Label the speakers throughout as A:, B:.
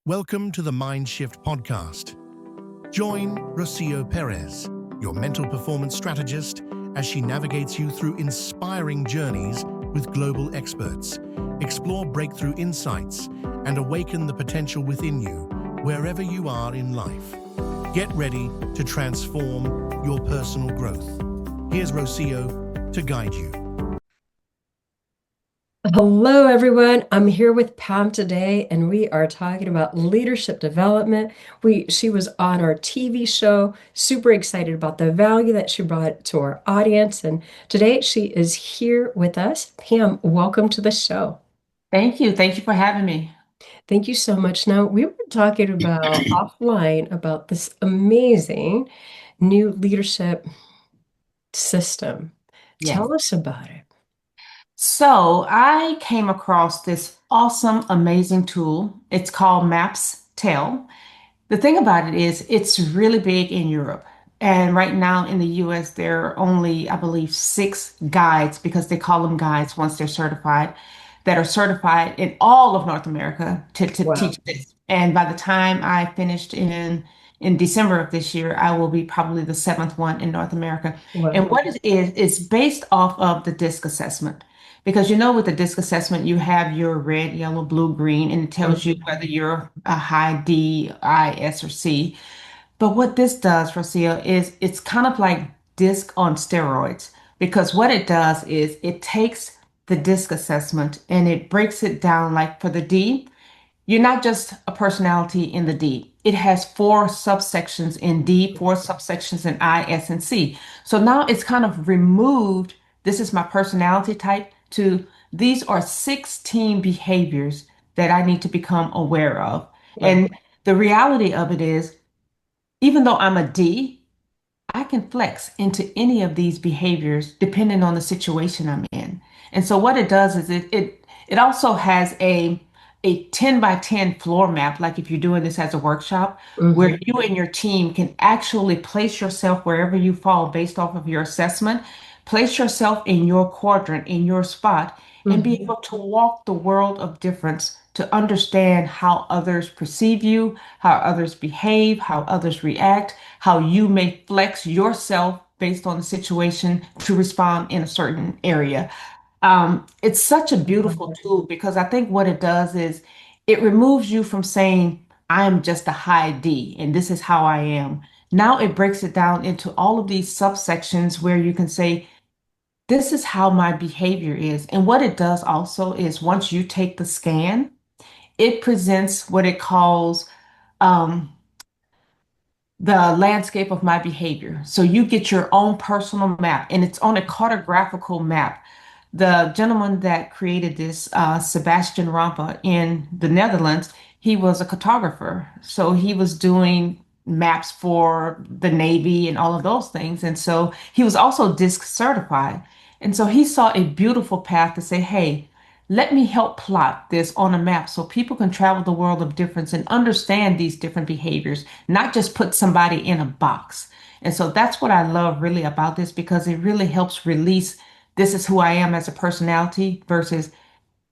A: Welcome to the Mind Shift podcast. Join Rocio Perez, your mental performance strategist, as she navigates you through inspiring journeys with global experts. Explore breakthrough insights and awaken the potential within you wherever you are in life. Get ready to transform your personal growth. Here's Rocio to guide you.
B: Hello, everyone. I'm here with Pam today, and we are talking about leadership development. She was on our TV show, super excited about the value that she brought to our audience. And today she is here with us. Pam, welcome to the show.
C: Thank you. Thank you for having me.
B: Thank you so much. Now, we were talking about offline about this amazing new leadership system.
C: Yes.
B: Tell us about it.
C: So I came across this awesome, amazing tool. It's called Maps Tell. The thing about it is, it's really big in Europe. And right now in the US, there are only, I believe, 6 guides, because they call them guides once they're certified, that are certified in all of North America to
B: Wow.
C: teach this. And by the time I finished in December of this year, I will be probably the 7th one in North America. And
B: Wow.
C: what it is, it's based off of the DISC assessment. Because with the DISC assessment, you have your red, yellow, blue, green, and it tells you
B: Mhm.
C: whether you're a high D, I, S, or C. But what this does, Rocio, is it's kind of like DISC on steroids. Because what it does is it takes the DISC assessment and it breaks it down. Like for the D, you're not just a personality in the D. It has 4 subsections in D, 4 subsections in I, S, and C. So now it's kind of removed. This is my personality type to these are 16 behaviors that I need to become aware of.
B: Wow.
C: And the reality of it is, even though I'm a D, I can flex into any of these behaviors depending on the situation I'm in. And so what it does is it also has a 10 by 10 floor map, like if you're doing this as a workshop, where
B: Mhm.
C: you and your team can actually place yourself wherever you fall based off of your assessment, place yourself in your quadrant, in your spot, and be
B: Mhm.
C: able to walk the world of difference to understand how others perceive you, how others behave, how others react, how you may flex yourself based on the situation to respond in a certain area. It's such a beautiful tool because I think what it does is it removes you from saying, I am just a high D and this is how I am. Now it breaks it down into all of these subsections where you can say, this is how my behavior is. And what it does also is once you take the scan, it presents what it calls um, the landscape of my behavior. So you get your own personal map, and it's on a cartographical map. The gentleman that created this, Sebastian Rampa in the Netherlands, he was a cartographer. So he was doing maps for the Navy and all of those things. And so he was also DISC certified. And so he saw a beautiful path to say, hey, let me help plot this on a map so people can travel the world of difference and understand these different behaviors, not just put somebody in a box. And so that's what I love really about this because it really helps release this is who I am as a personality versus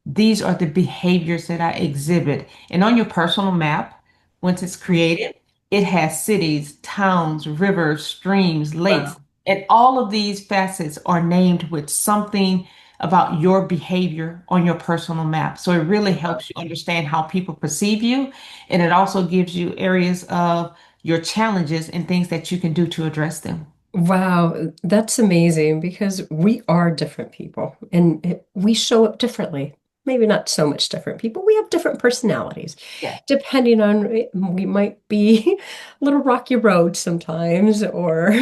C: these are the behaviors that I exhibit. And on your personal map, once it's created, it has cities, towns, rivers, streams, lakes,
B: Wow.
C: and all of these facets are named with something about your behavior on your personal map. So it really helps you understand how people perceive you. And it also gives you areas of your challenges and things that you can do to address them.
B: Wow, that's amazing because we are different people and we show up differently. Maybe not so much different people. We have different personalities.
C: Yeah.
B: Depending on, we might be a little rocky road sometimes, or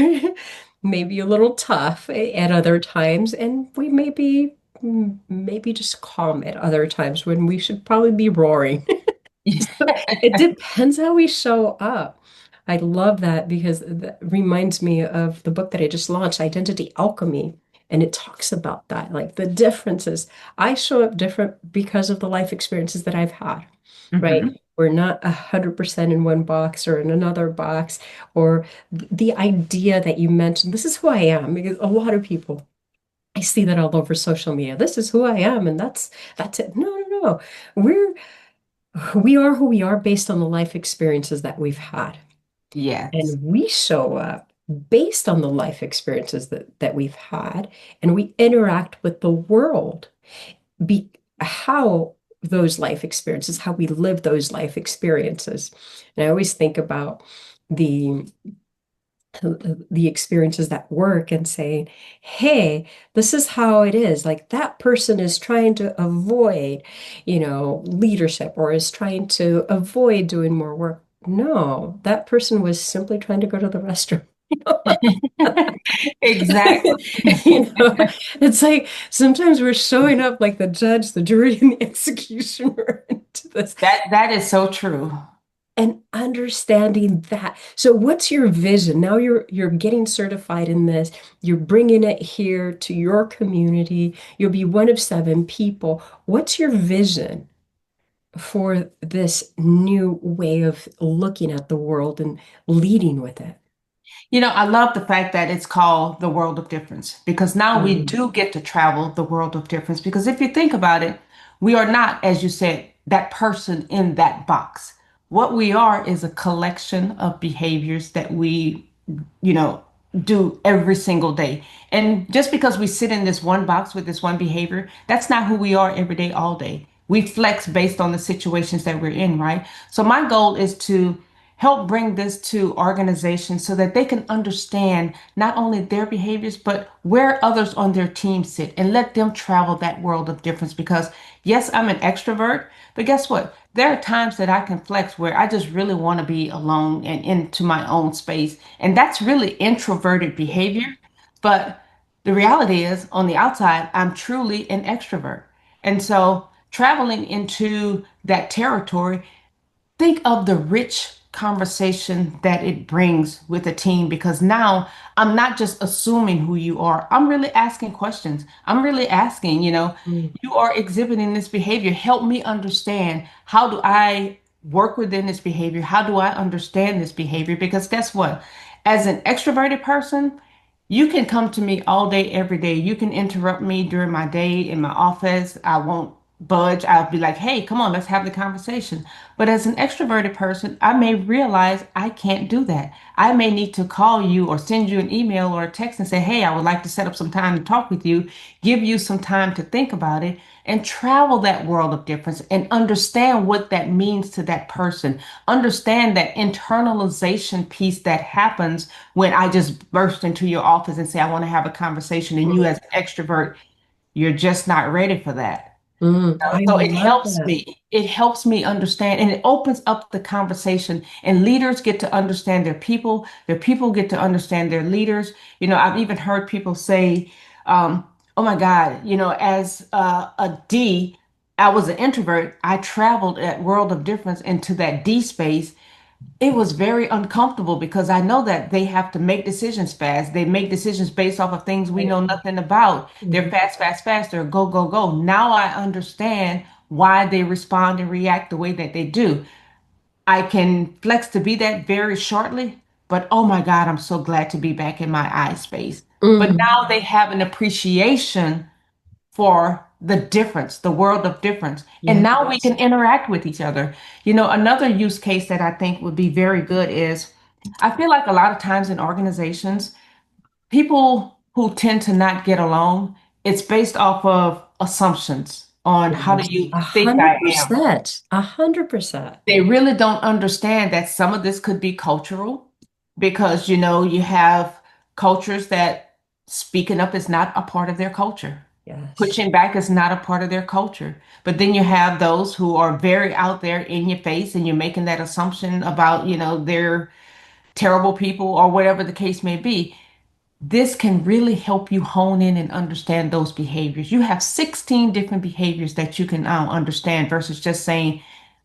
B: maybe a little tough at other times, and we may be maybe just calm at other times when we should probably be roaring. So it depends how we show up. I love that because that reminds me of the book that I just launched, Identity Alchemy. And it talks about that, like the differences. I show up different because of the life experiences that I've had, right?
C: Mhm.
B: We're not 100% in one box or in another box, or the idea that you mentioned, this is who I am, because a lot of people, I see that all over social media. This is who I am, and that's it. No, no, no. We are who we are based on the life experiences that we've had.
C: Yes.
B: And we show up based on the life experiences that we've had, and we interact with the world, be how those life experiences, how we live those life experiences. And I always think about the the experiences that work and saying, hey, this is how it is. Like that person is trying to avoid, leadership or is trying to avoid doing more work. No, that person was simply trying to go to the restroom.
C: Exactly.
B: You know, it's like sometimes we're showing up like the judge, the jury, and the executioner into this
C: That is so true.
B: and understanding that. So what's your vision? Now you're getting certified in this. You're bringing it here to your community. You'll be one of 7 people. What's your vision for this new way of looking at the world and leading with it?
C: I love the fact that it's called the world of difference because now we
B: Mhm.
C: do get to travel the world of difference. Because if you think about it, we are not, as you said, that person in that box. What we are is a collection of behaviors that we, you know, do every single day. And just because we sit in this one box with this one behavior, that's not who we are every day, all day. We flex based on the situations that we're in, right? So my goal is to help bring this to organizations so that they can understand not only their behaviors, but where others on their team sit and let them travel that world of difference. Because yes, I'm an extrovert, but guess what? There are times that I can flex where I just really want to be alone and into my own space. And that's really introverted behavior. But the reality is, on the outside, I'm truly an extrovert. And so traveling into that territory, think of the rich conversation that it brings with a team because now I'm not just assuming who you are. I'm really asking questions. I'm really asking,
B: Mm.
C: you are exhibiting this behavior. Help me understand, how do I work within this behavior? How do I understand this behavior? Because guess what? As an extroverted person, you can come to me all day, every day. You can interrupt me during my day in my office. I won't budge. I'll be like, hey, come on, let's have the conversation. But as an extroverted person, I may realize I can't do that. I may need to call you or send you an email or a text and say, hey, I would like to set up some time to talk with you, give you some time to think about it, and travel that world of difference and understand what that means to that person. Understand that internalization piece that happens when I just burst into your office and say, I want to have a conversation, and you, as an extrovert, you're just not ready for that.
B: I
C: So it
B: love
C: helps
B: that.
C: me. It helps me understand and it opens up the conversation. And leaders get to understand their people get to understand their leaders. I've even heard people say, oh my God, as a D, I was an introvert. I traveled that world of difference into that D space. It was very uncomfortable because I know that they have to make decisions fast. They make decisions based off of things we
B: Right.
C: know nothing about. They're
B: Mhm.
C: fast, fast, fast. They're go, go, go. Now I understand why they respond and react the way that they do. I can flex to be that very shortly, but oh my God, I'm so glad to be back in my eye space. But
B: Mhm.
C: now they have an appreciation for the difference, the world of difference. And now we
B: Yes.
C: can interact with each other. Another use case that I think would be very good is I feel like a lot of times in organizations, people who tend to not get along, it's based off of assumptions on how do
B: Yes.
C: you
B: A
C: think I
B: hundred
C: am.
B: percent. 100%.
C: They really don't understand that some of this could be cultural because, you have cultures that speaking up is not a part of their culture.
B: Yes.
C: Pushing back is not a part of their culture. But then you have those who are very out there in your face and you're making that assumption about, they're terrible people or whatever the case may be. This can really help you hone in and understand those behaviors. You have 16 different behaviors that you can now understand versus just saying,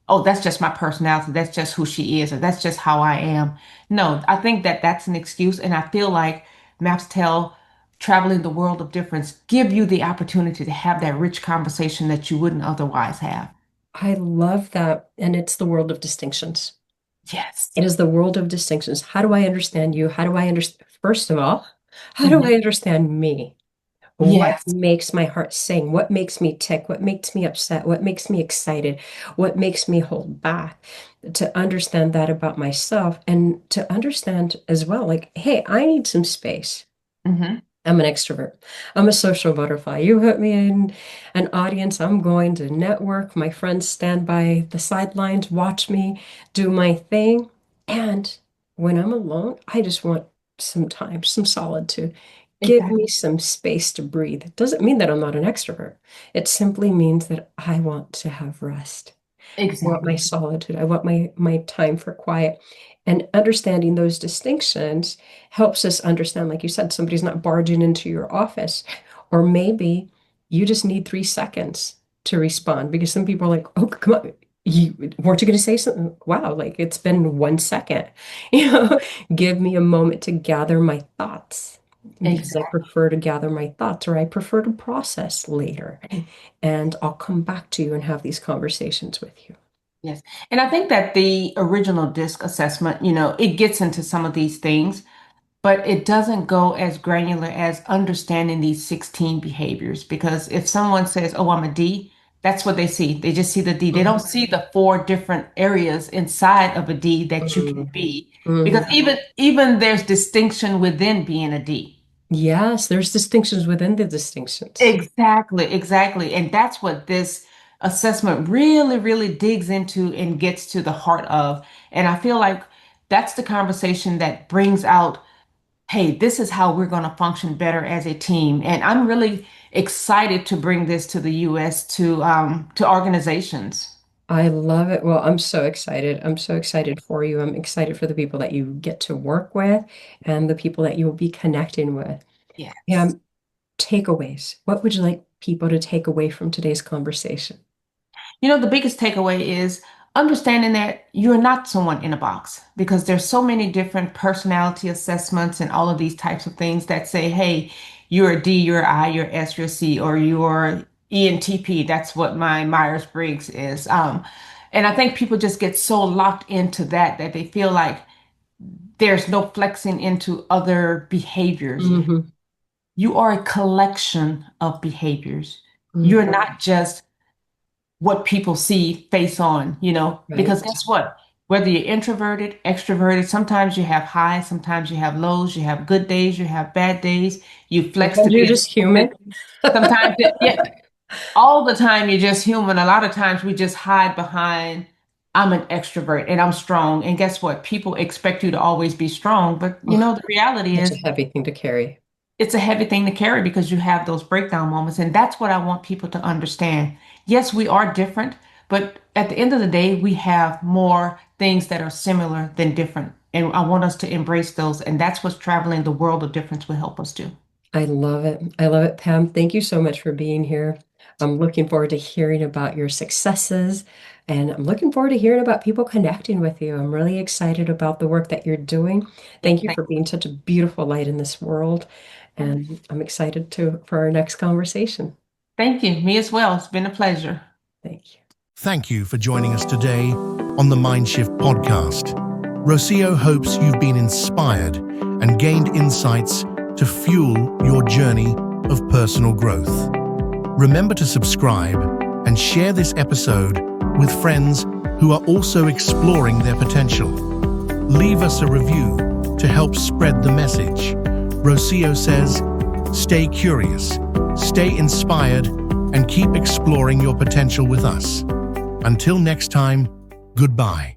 C: oh, that's just my personality. That's just who she is, or that's just how I am. No, I think that that's an excuse. And I feel like Maps Tell traveling the world of difference give you the opportunity to have that rich conversation that you wouldn't otherwise have.
B: I love that. And it's the world of distinctions.
C: Yes.
B: It is the world of distinctions. How do I understand you? How do I understand, first of all, how do
C: Mhm.
B: I understand me? What
C: Yes.
B: makes my heart sing? What makes me tick? What makes me upset? What makes me excited? What makes me hold back? To understand that about myself and to understand as well, like, hey, I need some space.
C: Hmm.
B: I'm an extrovert. I'm a social butterfly. You put me in an audience, I'm going to network. My friends stand by the sidelines, watch me do my thing. And when I'm alone, I just want some time, some solitude. Give me
C: Exactly.
B: some space to breathe. It doesn't mean that I'm not an extrovert. It simply means that I want to have rest. I want my
C: Exactly.
B: solitude. I want my time for quiet. And understanding those distinctions helps us understand, like you said, somebody's not barging into your office. Or maybe you just need 3 seconds to respond because some people are like, oh, come on. Weren't you going to say something? Wow, like it's been 1 second. You know, give me a moment to gather my thoughts because I
C: Exactly.
B: prefer to gather my thoughts or I prefer to process later. And I'll come back to you and have these conversations with you.
C: Yes. And I think that the original DISC assessment, it gets into some of these things, but it doesn't go as granular as understanding these 16 behaviors. Because if someone says, oh, I'm a D, that's what they see. They just see the D. They don't
B: Mhm.
C: see the four different areas inside of a D that you can
B: Mhm.
C: be. Because
B: Mhm.
C: even there's distinction within being a D.
B: Yes, there's distinctions within the distinctions.
C: Exactly, exactly. And that's what this assessment really, really digs into and gets to the heart of. And I feel like that's the conversation that brings out, hey, this is how we're going to function better as a team. And I'm really excited to bring this to the US to organizations.
B: I love it. Well, I'm so excited. I'm so excited for you. I'm excited for the people that you get to work with and the people that you'll be connecting with.
C: Yes.
B: And takeaways. What would you like people to take away from today's conversation?
C: The biggest takeaway is understanding that you're not someone in a box because there's so many different personality assessments and all of these types of things that say, hey, you're a D, you're an I, you're S, you're a C, or you're ENTP. That's what my Myers-Briggs is. And I think people just get so locked into that they feel like there's no flexing into other behaviors.
B: Hmm.
C: You are a collection of behaviors.
B: Hmm.
C: You're not just what people see face on, because
B: Right.
C: guess what? Whether you're introverted, extroverted, sometimes you have highs, sometimes you have lows, you have good days, you have bad days, you flex to
B: Sometimes you're
C: be
B: just human.
C: extroverted. Yeah, all the time you're just human. A lot of times we just hide behind, I'm an extrovert and I'm strong. And guess what? People expect you to always be strong, but
B: Oh,
C: the reality
B: that's a
C: is
B: heavy thing to carry.
C: it's a heavy thing to carry because you have those breakdown moments. And that's what I want people to understand. Yes, we are different, but at the end of the day, we have more things that are similar than different. And I want us to embrace those. And that's what traveling the world of difference will help us do.
B: I love it. I love it, Pam. Thank you so much for being here. I'm looking forward to hearing about your successes and I'm looking forward to hearing about people connecting with you. I'm really excited about the work that you're doing.
C: Yeah,
B: Thank you for being such a beautiful light in this world. And I'm excited to for our next conversation.
C: thank you. Me as well. It's been a pleasure.
B: Thank you.
A: Thank you for joining us today on the Mindshift podcast. Rocio hopes you've been inspired and gained insights to fuel your journey of personal growth. Remember to subscribe and share this episode with friends who are also exploring their potential. Leave us a review to help spread the message. Rocio says, stay curious, stay inspired, and keep exploring your potential with us. Until next time, goodbye.